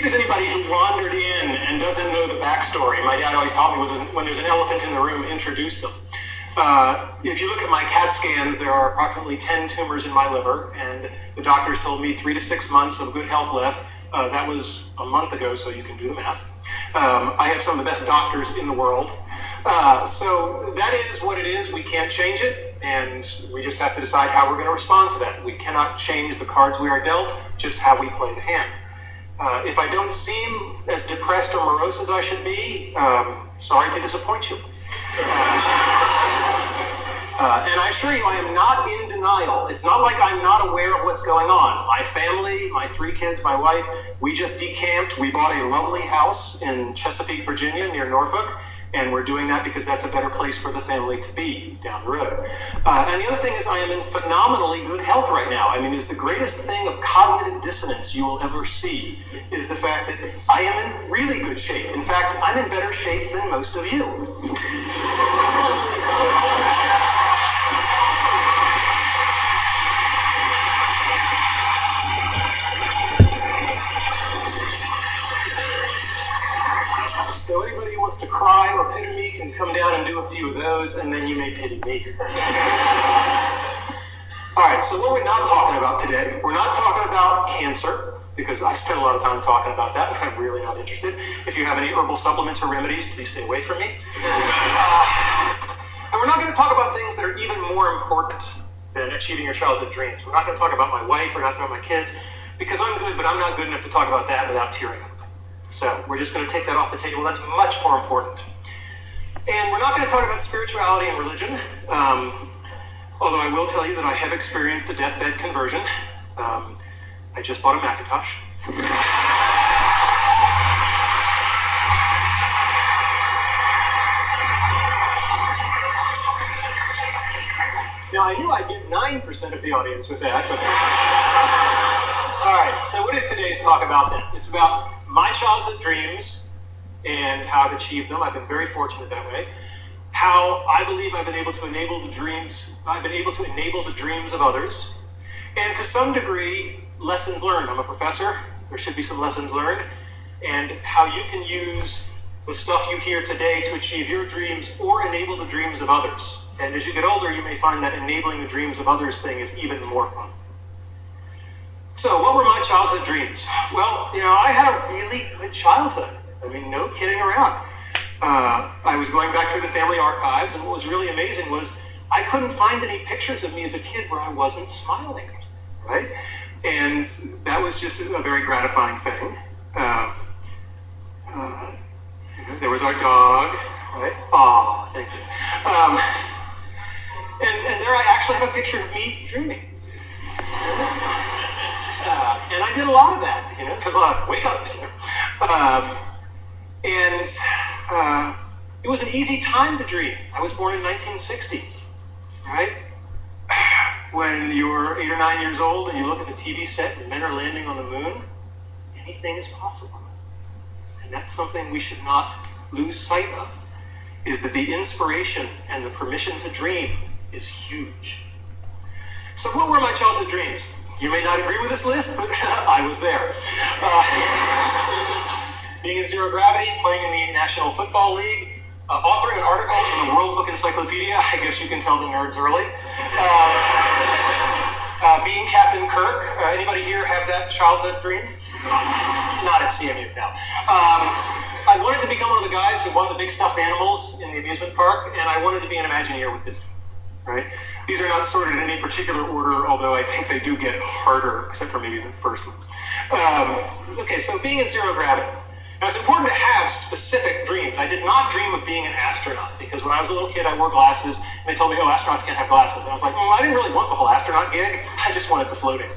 Is anybody who wandered in and doesn't know the backstory. My dad always taught me when there's an elephant in the room, introduce them. If you look at my CAT scans, there are approximately 10 tumors in my liver, and the doctors told me 3 to 6 months of good health left. That was a month ago, so you can do the math. I have some of the best doctors in the world. So that is what it is. We can't change it, and we just have to decide how we're going to respond to that. We cannot change the cards we are dealt, just how we play the hand. If I don't seem as depressed or morose as I should be, sorry to disappoint you. And I assure you, I am not in denial. It's not like I'm not aware of what's going on. My family, my 3 kids, my wife, we just decamped. We bought a lovely house in Chesapeake, Virginia, near Norfolk. And we're doing that because that's a better place for the family to be down the road. And the other thing is I am in phenomenally good health right now. I mean, it's the greatest thing of cognitive dissonance you will ever see is the fact that I am in really good shape. In fact, I'm in better shape than most of you. So anybody who wants to cry or pity me can come down and do a few of those, and then you may pity me. All right, so what we're not talking about today, we're not talking about cancer, because I spent a lot of time talking about that, and I'm really not interested. If you have any herbal supplements or remedies, please stay away from me. And we're not going to talk about things that are even more important than achieving your childhood dreams. We're not going to talk about my wife, we're not talking about my kids, because I'm good, but I'm not good enough to talk about that without tearing up. So we're just going to take that off the table. That's much more important. And we're not going to talk about spirituality and religion, although I will tell you that I have experienced a deathbed conversion. I just bought a Macintosh. Now, I knew I'd get 9% of the audience with that. But... All right, so what is today's talk about then? It's about my childhood dreams and how I've achieved them. I've been very fortunate that way. How I believe I've been able to enable the dreams of others. And to some degree, lessons learned. I'm a professor. There should be some lessons learned. And how you can use the stuff you hear today to achieve your dreams or enable the dreams of others. And as you get older, you may find that enabling the dreams of others thing is even more fun. So what were my childhood dreams? Well, I had a really good childhood. I mean, no kidding around. I was going back through the family archives, and what was really amazing was I couldn't find any pictures of me as a kid where I wasn't smiling, right? And that was just a very gratifying thing. There was our dog, right? Aw, thank you. And there I actually have a picture of me dreaming. And I did a lot of that, because a lot of wake-ups, and it was an easy time to dream. I was born in 1960, right? When you're 8 or 9 years old and you look at the TV set and men are landing on the moon, anything is possible. And that's something we should not lose sight of, is that the inspiration and the permission to dream is huge. So what were my childhood dreams? You may not agree with this list, but I was there. Being in zero gravity, playing in the National Football League, authoring an article in the World Book Encyclopedia. I guess you can tell the nerds early. Being Captain Kirk. Anybody here have that childhood dream? Not at CMU, no. I wanted to become one of the guys who won the big stuffed animals in the amusement park, and I wanted to be an Imagineer with Disney, right? These are not sorted in any particular order, although I think they do get harder, except for maybe the first one. Okay, so being in zero gravity. Now, it's important to have specific dreams. I did not dream of being an astronaut, because when I was a little kid, I wore glasses, and they told me, oh, astronauts can't have glasses. And I was like, I didn't really want the whole astronaut gig. I just wanted the floating.